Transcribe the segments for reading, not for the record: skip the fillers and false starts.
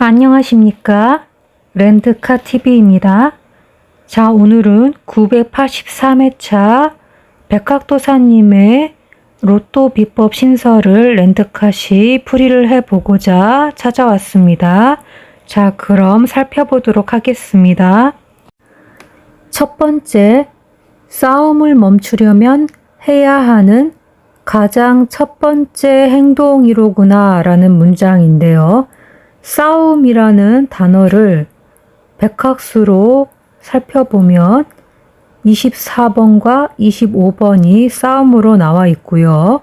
안녕하십니까? 렌트카TV입니다. 자, 오늘은 983회차 백학도사님의 로또 비법 신설을 렌트카시 풀이를 해보고자 찾아왔습니다. 자, 그럼 살펴보도록 하겠습니다. 첫 번째, 싸움을 멈추려면 해야 하는 가장 첫 번째 행동이로구나 라는 문장인데요. 싸움이라는 단어를 백학수로 살펴보면 24번과 25번이 싸움으로 나와 있고요.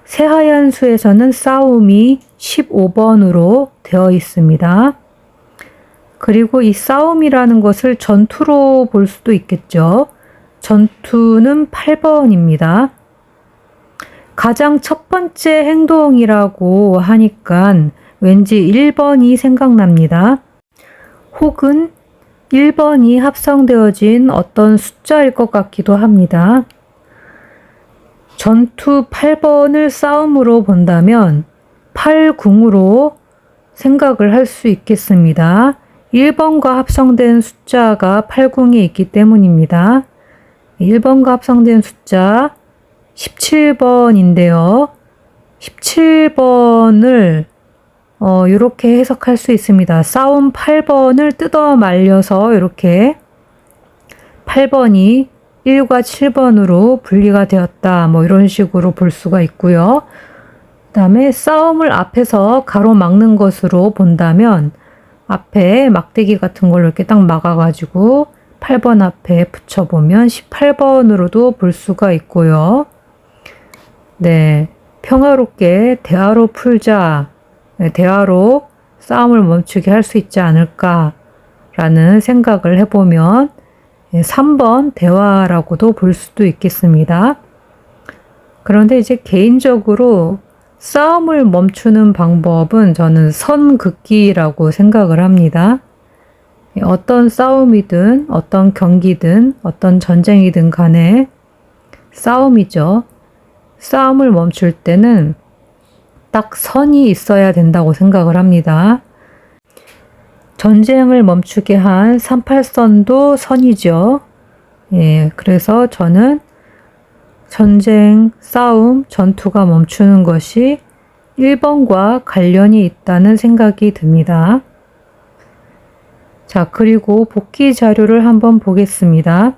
새하얀 수에서는 싸움이 15번으로 되어 있습니다. 그리고 이 싸움이라는 것을 전투로 볼 수도 있겠죠. 전투는 8번입니다. 가장 첫 번째 행동이라고 하니까 왠지 1번이 생각납니다. 혹은 1번이 합성되어진 어떤 숫자일 것 같기도 합니다. 전투 8번을 싸움으로 본다면 8궁으로 생각을 할 수 있겠습니다. 1번과 합성된 숫자가 8궁에 있기 때문입니다. 1번과 합성된 숫자 17번인데요. 17번을 이렇게 해석할 수 있습니다. 싸움 8번을 뜯어 말려서 이렇게 8번이 1과 7번으로 분리가 되었다. 뭐 이런 식으로 볼 수가 있고요. 그 다음에 싸움을 앞에서 가로막는 것으로 본다면 앞에 막대기 같은 걸로 이렇게 딱 막아가지고 8번 앞에 붙여보면 18번으로도 볼 수가 있고요. 네, 평화롭게 대화로 풀자. 대화로 싸움을 멈추게 할 수 있지 않을까라는 생각을 해보면 3번 대화라고도 볼 수도 있겠습니다. 그런데 이제 개인적으로 싸움을 멈추는 방법은 저는 선긋기라고 생각을 합니다. 어떤 싸움이든 어떤 경기든 어떤 전쟁이든 간에 싸움이죠. 싸움을 멈출 때는 딱 선이 있어야 된다고 생각을 합니다. 전쟁을 멈추게 한 38선도 선이죠. 예, 그래서 저는 전쟁, 싸움, 전투가 멈추는 것이 1번과 관련이 있다는 생각이 듭니다. 자, 그리고 복기 자료를 한번 보겠습니다.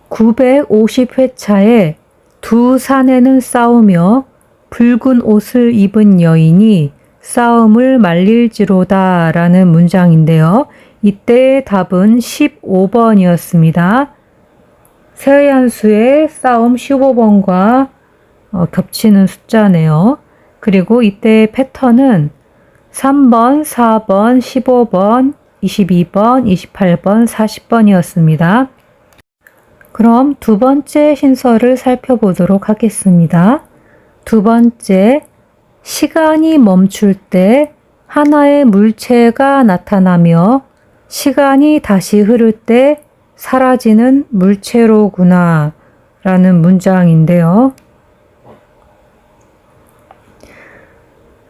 950회차에 두 사내는 싸우며 붉은 옷을 입은 여인이 싸움을 말릴지로다 라는 문장인데요. 이때의 답은 15번이었습니다. 새하얀 수의 싸움 15번과 겹치는 숫자네요. 그리고 이때의 패턴은 3번, 4번, 15번, 22번, 28번, 40번이었습니다. 그럼 두 번째 신설을 살펴보도록 하겠습니다. 두 번째, 시간이 멈출 때 하나의 물체가 나타나며 시간이 다시 흐를 때 사라지는 물체로구나 라는 문장인데요.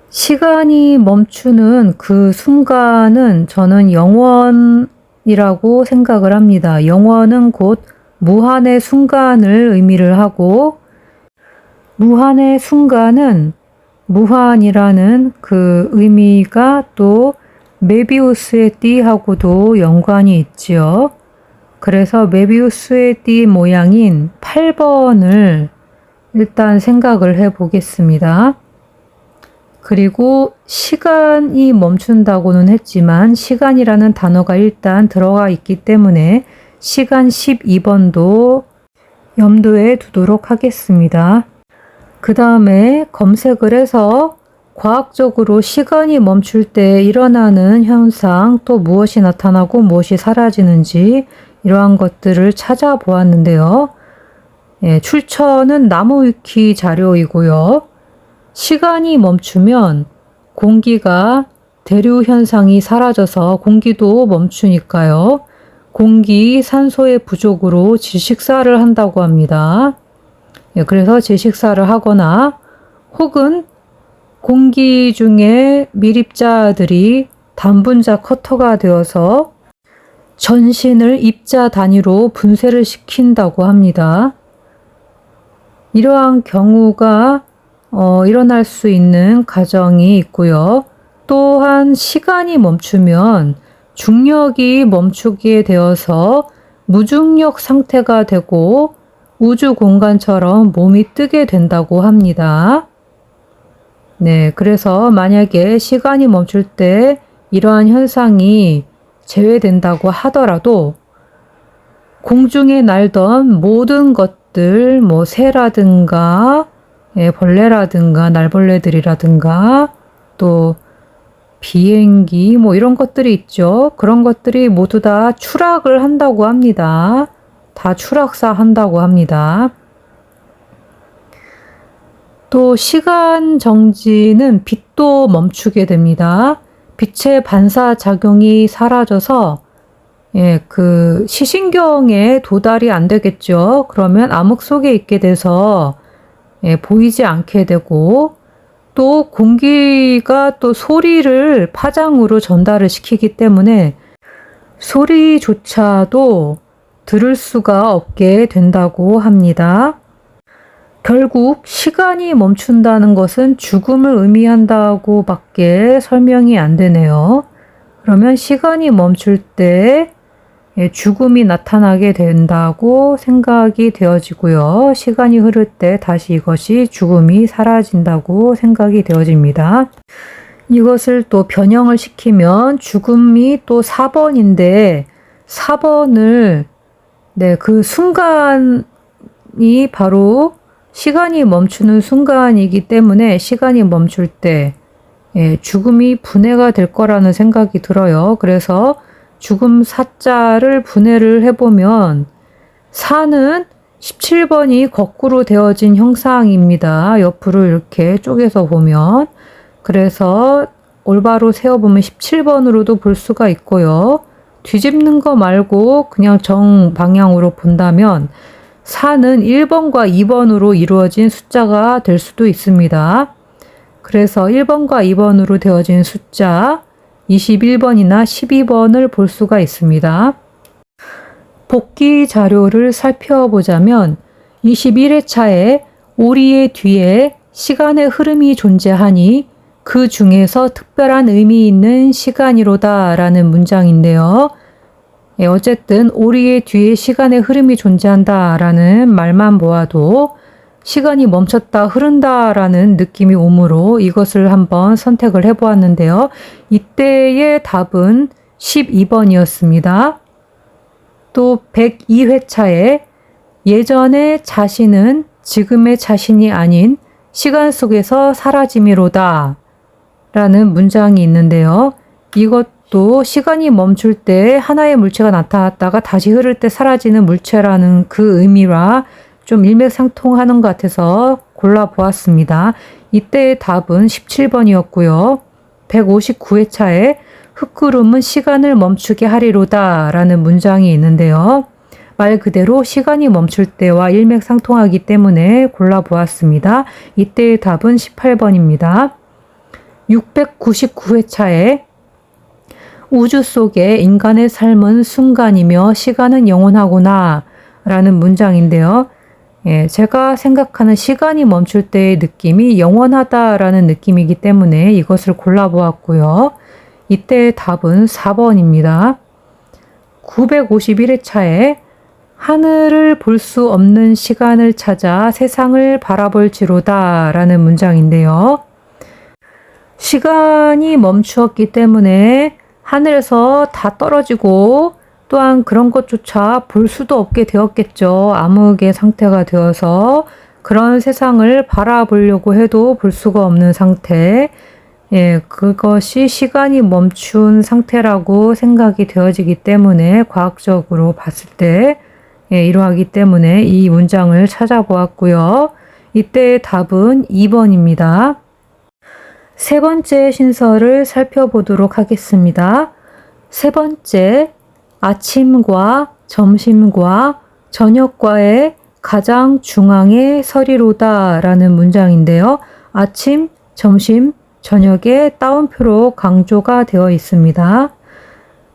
시간이 멈추는 그 순간은 저는 영원이라고 생각을 합니다. 영원은 곧 무한의 순간을 의미를 하고 무한의 순간은 무한이라는 그 의미가 또 메비우스의 띠하고도 연관이 있지요. 그래서 메비우스의 띠 모양인 8번을 일단 생각을 해 보겠습니다. 그리고 시간이 멈춘다고는 했지만 시간이라는 단어가 일단 들어가 있기 때문에 시간 12번도 염두에 두도록 하겠습니다. 그 다음에 검색을 해서 과학적으로 시간이 멈출 때 일어나는 현상, 또 무엇이 나타나고 무엇이 사라지는지 이러한 것들을 찾아보았는데요. 예, 출처는 나무위키 자료이고요. 시간이 멈추면 공기가 대류 현상이 사라져서 공기도 멈추니까요. 공기, 산소의 부족으로 질식사를 한다고 합니다. 예, 그래서 질식사를 하거나 혹은 공기 중에 미립자들이 단분자 커터가 되어서 전신을 입자 단위로 분쇄를 시킨다고 합니다. 이러한 경우가 일어날 수 있는 가정이 있고요. 또한 시간이 멈추면 중력이 멈추게 되어서 무중력 상태가 되고 우주 공간처럼 몸이 뜨게 된다고 합니다. 네, 그래서 만약에 시간이 멈출 때 이러한 현상이 제외된다고 하더라도 공중에 날던 모든 것들, 뭐 새라든가 벌레라든가 날벌레들이라든가 또 비행기 뭐 이런 것들이 있죠. 그런 것들이 모두 다 추락을 한다고 합니다. 다 추락사 한다고 합니다. 또 시간 정지는 빛도 멈추게 됩니다. 빛의 반사작용이 사라져서 그 시신경에 도달이 안 되겠죠. 그러면 암흑 속에 있게 돼서 보이지 않게 되고 또 공기가 또 소리를 파장으로 전달을 시키기 때문에 소리조차도 들을 수가 없게 된다고 합니다. 결국 시간이 멈춘다는 것은 죽음을 의미한다고 밖에 설명이 안 되네요. 그러면 시간이 멈출 때 죽음이 나타나게 된다고 생각이 되어지고요. 시간이 흐를 때 다시 이것이 죽음이 사라진다고 생각이 되어집니다. 이것을 또 변형을 시키면 죽음이 또 4번인데 4번을 그 순간이 바로 시간이 멈추는 순간이기 때문에 시간이 멈출 때 죽음이 분해가 될 거라는 생각이 들어요. 그래서 죽음 사자를 분해를 해보면 4는 17번이 거꾸로 되어진 형상입니다. 옆으로 이렇게 쪼개서 보면. 그래서 올바로 세어보면 17번으로도 볼 수가 있고요. 뒤집는 거 말고 그냥 정방향으로 본다면 4는 1번과 2번으로 이루어진 숫자가 될 수도 있습니다. 그래서 1번과 2번으로 되어진 숫자 21번이나 12번을 볼 수가 있습니다. 복기 자료를 살펴보자면 21회차에 오리의 뒤에 시간의 흐름이 존재하니 그 중에서 특별한 의미 있는 시간이로다 라는 문장인데요. 어쨌든 오리의 뒤에 시간의 흐름이 존재한다 라는 말만 보아도 시간이 멈췄다 흐른다 라는 느낌이 오므로 이것을 한번 선택을 해보았는데요. 이때의 답은 12번이었습니다. 또 102회차에 예전의 자신은 지금의 자신이 아닌 시간 속에서 사라짐이로다 라는 문장이 있는데요. 이것도 시간이 멈출 때 하나의 물체가 나타났다가 다시 흐를 때 사라지는 물체라는 그 의미와 좀 일맥상통하는 것 같아서 골라보았습니다. 이때의 답은 17번이었고요. 159회차에 흙구름은 시간을 멈추게 하리로다 라는 문장이 있는데요. 말 그대로 시간이 멈출 때와 일맥상통하기 때문에 골라보았습니다. 이때의 답은 18번입니다. 699회차에 우주 속에 인간의 삶은 순간이며 시간은 영원하구나 라는 문장인데요. 제가 생각하는 시간이 멈출 때의 느낌이 영원하다라는 느낌이기 때문에 이것을 골라보았고요. 이때의 답은 4번입니다. 951회차에 하늘을 볼 수 없는 시간을 찾아 세상을 바라볼지로다 라는 문장인데요. 시간이 멈추었기 때문에 하늘에서 다 떨어지고 또한 그런 것조차 볼 수도 없게 되었겠죠. 암흑의 상태가 되어서 그런 세상을 바라보려고 해도 볼 수가 없는 상태. 그것이 시간이 멈춘 상태라고 생각이 되어지기 때문에 과학적으로 봤을 때 이러하기 때문에 이 문장을 찾아보았고요. 이때의 답은 2번입니다. 세 번째 신설을 살펴보도록 하겠습니다. 세 번째, 아침과 점심과 저녁과의 가장 중앙에 서리로다 라는 문장인데요. 아침, 점심, 저녁에 따옴표로 강조가 되어 있습니다.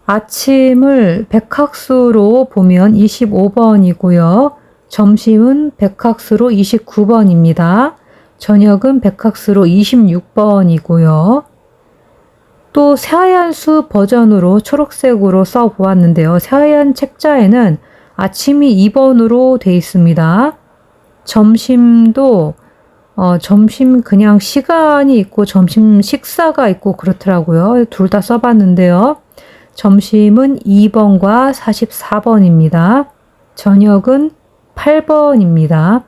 아침을 백학수로 보면 25번이고요. 점심은 백학수로 29번입니다. 저녁은 백학수로 26번이고요. 또 새하얀 수 버전으로 초록색으로 써 보았는데요. 새하얀 책자에는 아침이 2번으로 되어 있습니다. 점심도 점심 그냥 시간이 있고 점심 식사가 있고 그렇더라고요. 둘 다 써봤는데요. 점심은 2번과 44번입니다. 저녁은 8번입니다.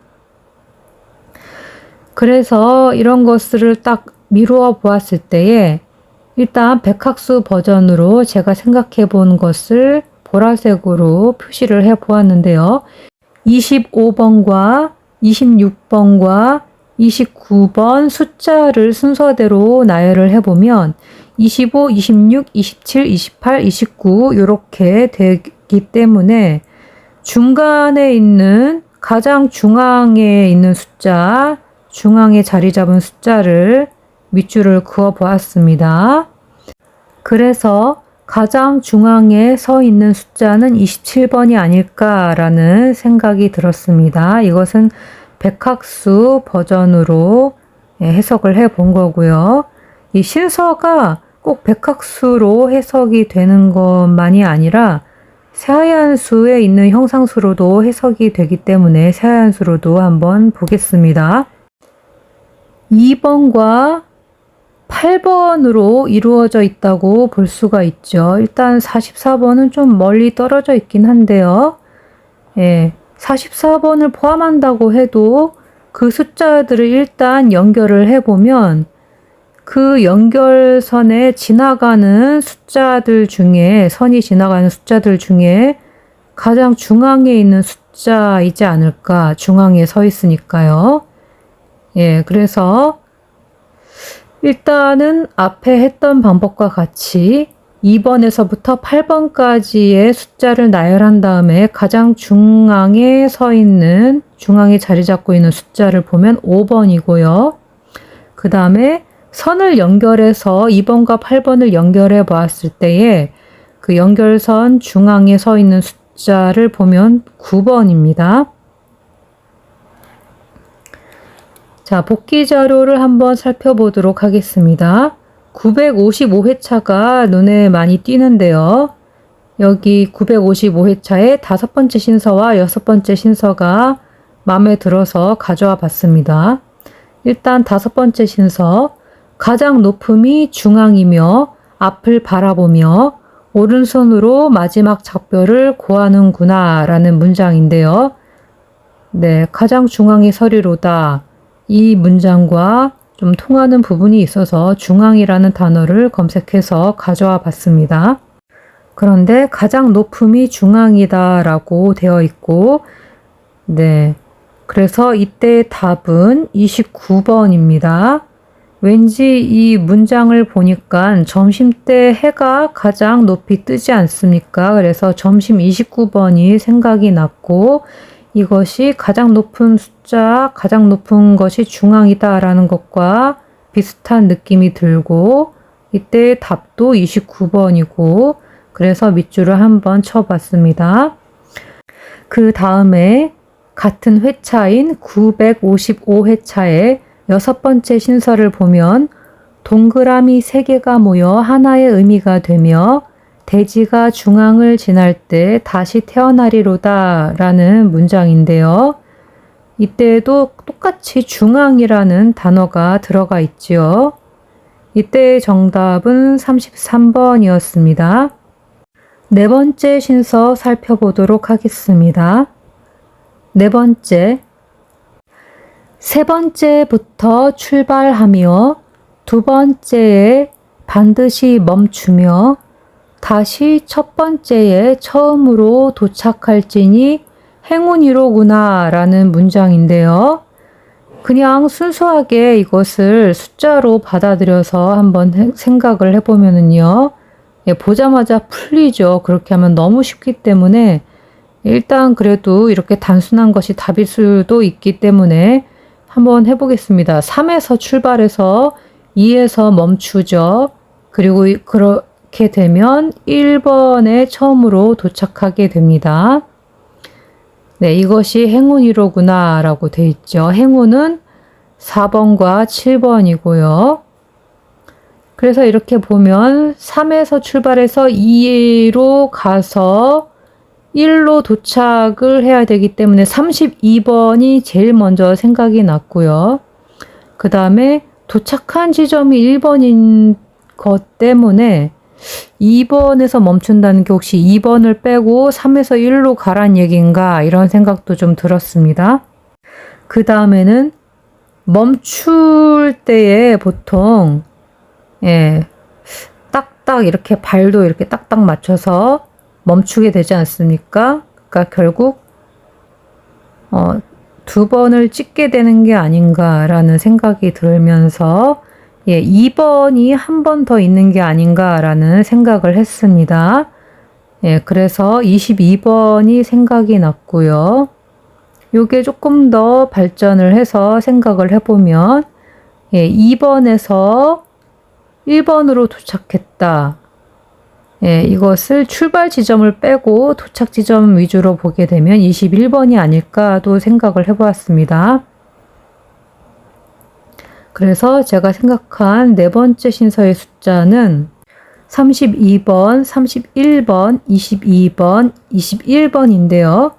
그래서 이런 것들을 딱 미루어 보았을 때에 일단 백학수 버전으로 제가 생각해 본 것을 보라색으로 표시를 해 보았는데요. 25번과 26번과 29번 숫자를 순서대로 나열을 해보면 25, 26, 27, 28, 29 이렇게 되기 때문에 중간에 있는 가장 중앙에 있는 숫자, 중앙에 자리 잡은 숫자를 밑줄을 그어 보았습니다. 그래서 가장 중앙에 서 있는 숫자는 27번이 아닐까라는 생각이 들었습니다. 이것은 백학수 버전으로 해석을 해 본 거고요. 이 신서가 꼭 백학수로 해석이 되는 것만이 아니라 새하얀 수에 있는 형상수로도 해석이 되기 때문에 새하얀 수로도 한번 보겠습니다. 2번과 8번으로 이루어져 있다고 볼 수가 있죠. 일단 44번은 좀 멀리 떨어져 있긴 한데요. 44번을 포함한다고 해도 그 숫자들을 일단 연결을 해보면 그 연결선에 지나가는 숫자들 중에, 선이 지나가는 숫자들 중에 가장 중앙에 있는 숫자이지 않을까. 중앙에 서 있으니까요. 그래서 일단은 앞에 했던 방법과 같이 2번에서부터 8번까지의 숫자를 나열한 다음에 가장 중앙에 서 있는, 중앙에 자리 잡고 있는 숫자를 보면 5번이고요. 그 다음에 선을 연결해서 2번과 8번을 연결해 보았을 때에 그 연결선 중앙에 서 있는 숫자를 보면 9번입니다. 자, 복기 자료를 한번 살펴보도록 하겠습니다. 955회차가 눈에 많이 띄는데요. 여기 955회차에 5번째 신서와 6번째 신서가 마음에 들어서 가져와 봤습니다. 일단 5번째 신서, 가장 높음이 중앙이며 앞을 바라보며 오른손으로 마지막 작별을 고하는구나 라는 문장인데요. 가장 중앙에 서리로다. 이 문장과 좀 통하는 부분이 있어서 중앙이라는 단어를 검색해서 가져와 봤습니다. 그런데 가장 높음이 중앙이다 라고 되어 있고, 그래서 이때 답은 29번입니다. 왠지 이 문장을 보니까 점심때 해가 가장 높이 뜨지 않습니까? 그래서 점심 29번이 생각이 났고, 이것이 가장 높은 숫자, 가장 높은 것이 중앙이다라는 것과 비슷한 느낌이 들고, 이때 답도 29번이고, 그래서 밑줄을 한번 쳐봤습니다. 그 다음에 같은 회차인 955회차에 6번째 신서를 보면 동그라미 3개가 모여 하나의 의미가 되며 대지가 중앙을 지날 때 다시 태어나리로다 라는 문장인데요. 이때에도 똑같이 중앙이라는 단어가 들어가 있지요. 이때의 정답은 33번이었습니다. 네 번째 신서 살펴보도록 하겠습니다. 네 번째, 세 번째부터 출발하며 두 번째에 반드시 멈추며 다시 첫 번째에 처음으로 도착할지니 행운이로구나 라는 문장인데요. 그냥 순수하게 이것을 숫자로 받아들여서 한번 생각을 해보면은요. 보자마자 풀리죠. 그렇게 하면 너무 쉽기 때문에 일단 그래도 이렇게 단순한 것이 답일 수도 있기 때문에 한번 해보겠습니다. 3에서 출발해서 2에서 멈추죠. 그리고 그렇게 되면 1번에 처음으로 도착하게 됩니다. 네, 이것이 행운 1호구나 라고 돼 있죠. 행운은 4번과 7번이고요. 그래서 이렇게 보면 3에서 출발해서 2로 가서 1로 도착을 해야 되기 때문에 32번이 제일 먼저 생각이 났고요. 그 다음에 도착한 지점이 1번인 것 때문에 2번에서 멈춘다는 게 혹시 2번을 빼고 3에서 1로 가란 얘기인가 이런 생각도 좀 들었습니다. 그 다음에는 멈출 때에 보통 딱딱 이렇게 발도 이렇게 딱딱 맞춰서 멈추게 되지 않습니까? 그러니까 결국 2번을 찍게 되는 게 아닌가라는 생각이 들면서 2번이 한 번 더 있는 게 아닌가라는 생각을 했습니다. 그래서 22번이 생각이 났고요. 요게 조금 더 발전을 해서 생각을 해보면 2번에서 1번으로 도착했다. 이것을 출발 지점을 빼고 도착 지점 위주로 보게 되면 21번이 아닐까도 생각을 해보았습니다. 그래서 제가 생각한 네 번째 신서의 숫자는 32번, 31번, 22번, 21번인데요.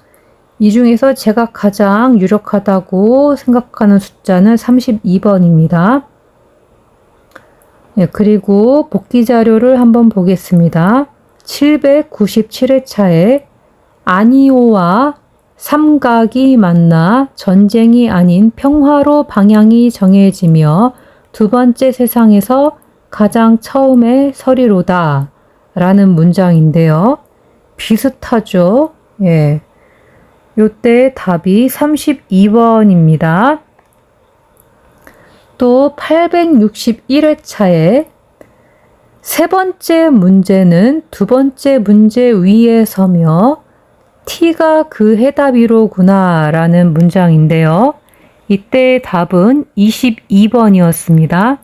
이 중에서 제가 가장 유력하다고 생각하는 숫자는 32번입니다. 그리고 복기 자료를 한번 보겠습니다. 797회차에 아니오와 삼각이 만나 전쟁이 아닌 평화로 방향이 정해지며 두 번째 세상에서 가장 처음에 서리로다 라는 문장인데요. 비슷하죠? 요때 답이 32번입니다. 또 861회차에 세 번째 문제는 두 번째 문제 위에 서며 T가 그 해답이로구나 라는 문장인데요. 이때의 답은 22번이었습니다.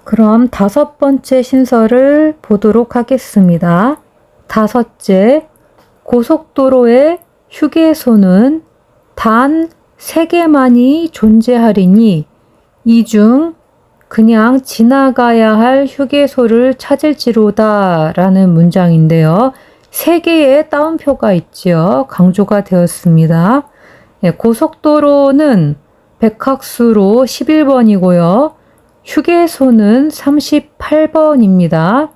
그럼 다섯 번째 신서를 보도록 하겠습니다. 다섯째, 고속도로의 휴게소는 단 3개만이 존재하리니 이 중 그냥 지나가야 할 휴게소를 찾을지로다 라는 문장인데요. 3개의 따옴표가 있지요. 강조가 되었습니다. 고속도로는 백학수로 11번이고요. 휴게소는 38번입니다.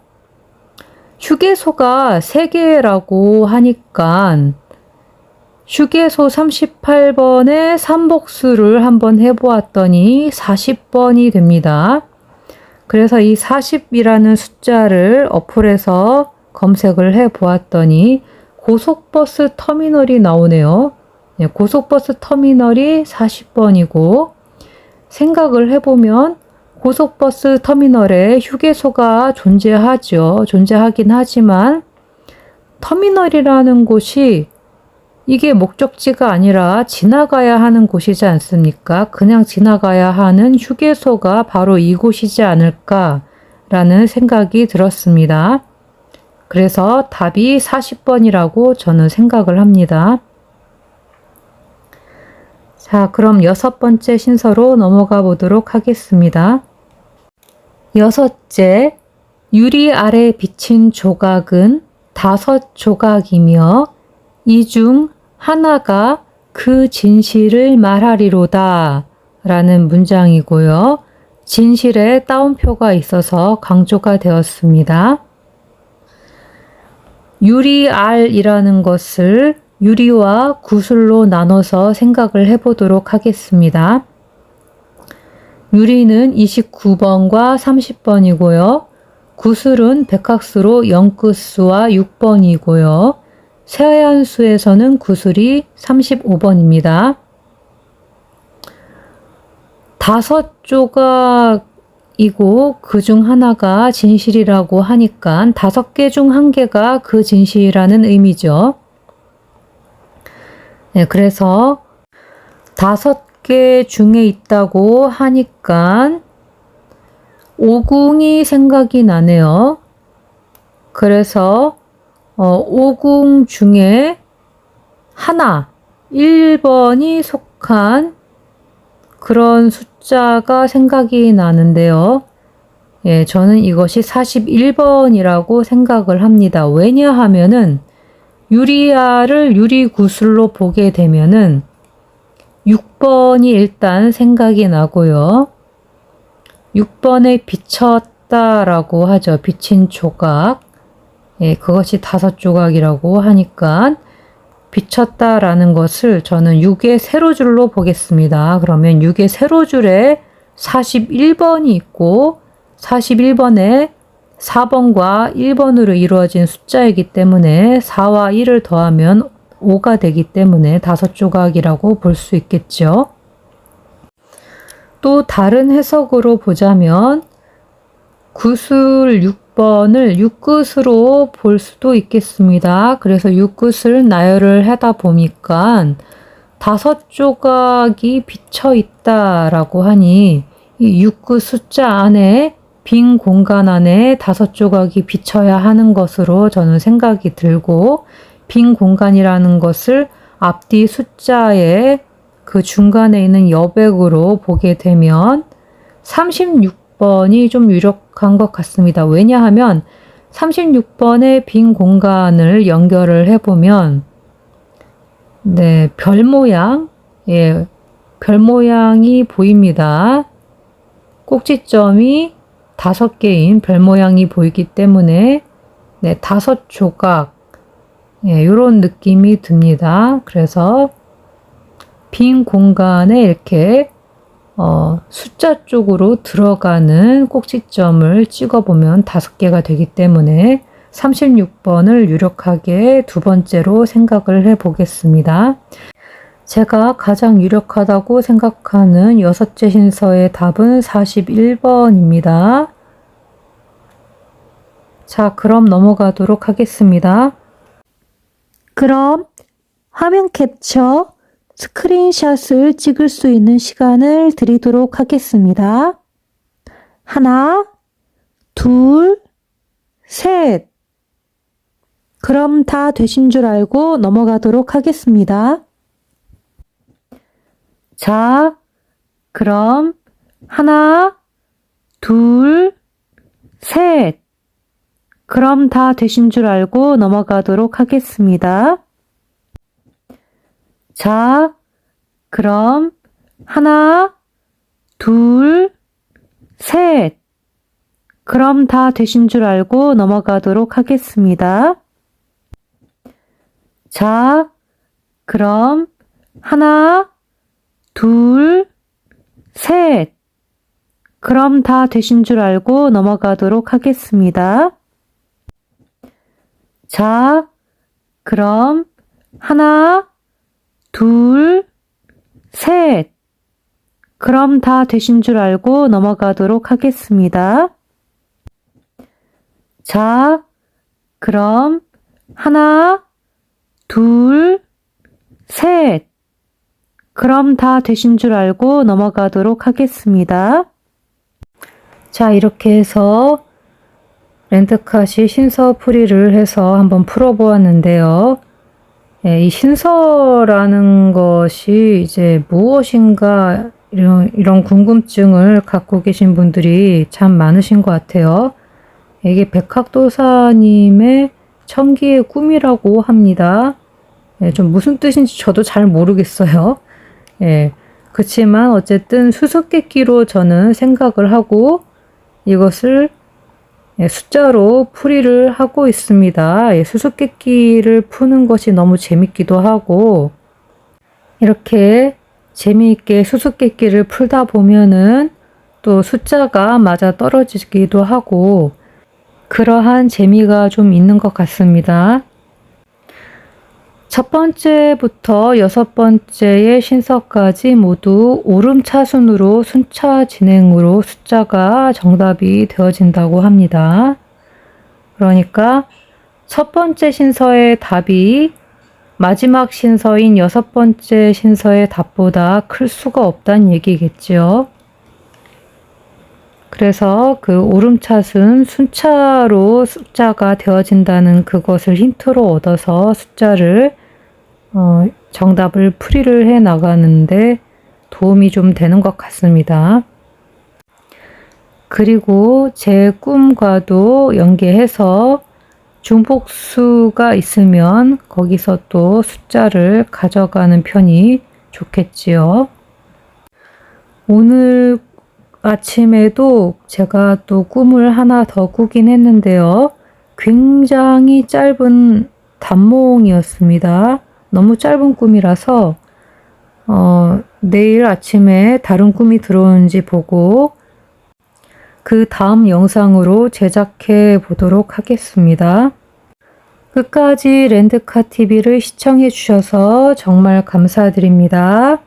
휴게소가 3개라고 하니까 휴게소 38번의 삼복수를 한번 해보았더니 40번이 됩니다. 그래서 이 40이라는 숫자를 어플에서 검색을 해보았더니 고속버스 터미널이 나오네요. 고속버스 터미널이 40번이고 생각을 해보면 고속버스 터미널에 휴게소가 존재하죠. 존재하긴 하지만 터미널이라는 곳이 이게 목적지가 아니라 지나가야 하는 곳이지 않습니까? 그냥 지나가야 하는 휴게소가 바로 이곳이지 않을까라는 생각이 들었습니다. 그래서 답이 40번이라고 저는 생각을 합니다. 자, 그럼 여섯 번째 신서로 넘어가 보도록 하겠습니다. 여섯째, 유리 아래 비친 조각은 5조각이며 이 중 하나가 그 진실을 말하리로다 라는 문장이고요. 진실에 따옴표가 있어서 강조가 되었습니다. 유리알이라는 것을 유리와 구슬로 나눠서 생각을 해보도록 하겠습니다. 유리는 29번과 30번이고요. 구슬은 백학수로 0끝수와 6번이고요. 새하얀수에서는 구슬이 35번입니다. 5조각이고 그 중 하나가 진실이라고 하니까 5개 중 1개가 그 진실이라는 의미죠. 그래서 5개 중에 있다고 하니까 오궁이 생각이 나네요. 그래서 오궁 중에 하나, 1번이 속한 그런 숫자가 생각이 나는데요. 예, 저는 이것이 41번이라고 생각을 합니다. 왜냐하면은 유리아를 유리구슬로 보게 되면은 6번이 일단 생각이 나고요. 6번에 비쳤다라고 하죠. 비친 조각. 예, 그것이 5조각이라고 하니까 비쳤다라는 것을 저는 6의 세로줄로 보겠습니다. 그러면 6의 세로줄에 41번이 있고 41번에 4번과 1번으로 이루어진 숫자이기 때문에 4와 1을 더하면 5가 되기 때문에 5조각이라고 볼 수 있겠죠. 또 다른 해석으로 보자면 구슬 6번을 6끝으로 볼 수도 있겠습니다. 그래서 6끝을 나열을 하다 보니까 5조각이 비쳐 있다라고 하니 이 6끝 숫자 안에 빈 공간 안에 5조각이 비쳐야 하는 것으로 저는 생각이 들고, 빈 공간이라는 것을 앞뒤 숫자의 그 중간에 있는 여백으로 보게 되면 36번이 좀 유력한 것 같습니다. 왜냐하면 36번의 빈 공간을 연결을 해보면 네, 별 모양, 예, 별 모양이 보입니다. 꼭지점이 5개인 별 모양이 보이기 때문에 네, 5조각, 예, 이런 느낌이 듭니다. 그래서 빈 공간에 이렇게 숫자 쪽으로 들어가는 꼭지점을 찍어보면 5개가 되기 때문에 36번을 유력하게 두 번째로 생각을 해보겠습니다. 제가 가장 유력하다고 생각하는 6째 신서의 답은 41번입니다. 자, 그럼 넘어가도록 하겠습니다. 그럼 화면 캡처, 스크린샷을 찍을 수 있는 시간을 드리도록 하겠습니다. 하나, 둘, 셋. 그럼 다 되신 줄 알고 넘어가도록 하겠습니다. 자, 그럼 하나, 둘, 셋. 그럼 다 되신 줄 알고 넘어가도록 하겠습니다. 자, 그럼 하나, 둘, 셋. 그럼 다 되신 줄 알고 넘어가도록 하겠습니다. 자, 그럼 하나, 둘, 셋. 그럼 다 되신 줄 알고 넘어가도록 하겠습니다. 자, 그럼 하나, 둘, 셋. 그럼 다 되신 줄 알고 넘어가도록 하겠습니다. 자, 그럼 하나, 둘, 셋. 그럼 다 되신 줄 알고 넘어가도록 하겠습니다. 자, 이렇게 해서 렌트카시 신서 풀이를 해서 한번 풀어보았는데요. 이 신서라는 것이 이제 무엇인가 이런 궁금증을 갖고 계신 분들이 참 많으신 것 같아요. 이게 백학도사님의 청기의 꿈이라고 합니다. 좀 무슨 뜻인지 저도 잘 모르겠어요. 그렇지만 어쨌든 수수께끼로 저는 생각을 하고 이것을 숫자로 풀이를 하고 있습니다. 수수께끼를 푸는 것이 너무 재밌기도 하고, 이렇게 재미있게 수수께끼를 풀다 보면은 또 숫자가 맞아 떨어지기도 하고, 그러한 재미가 좀 있는 것 같습니다. 첫 번째부터 6번째의 신서까지 모두 오름차순으로 순차 진행으로 숫자가 정답이 되어진다고 합니다. 그러니까 첫 번째 신서의 답이 마지막 신서인 6번째 신서의 답보다 클 수가 없다는 얘기겠죠. 그래서 그 오름차순 순차로 숫자가 되어진다는 그것을 힌트로 얻어서 숫자를 정답을 풀이를 해 나가는데 도움이 좀 되는 것 같습니다. 그리고 제 꿈과도 연계해서 중복수가 있으면 거기서 또 숫자를 가져가는 편이 좋겠지요. 오늘 아침에도 제가 또 꿈을 하나 더 꾸긴 했는데요. 굉장히 짧은 단몽이었습니다. 너무 짧은 꿈이라서 내일 아침에 다른 꿈이 들어오는지 보고 그 다음 영상으로 제작해 보도록 하겠습니다. 끝까지 랜드카TV를 시청해 주셔서 정말 감사드립니다.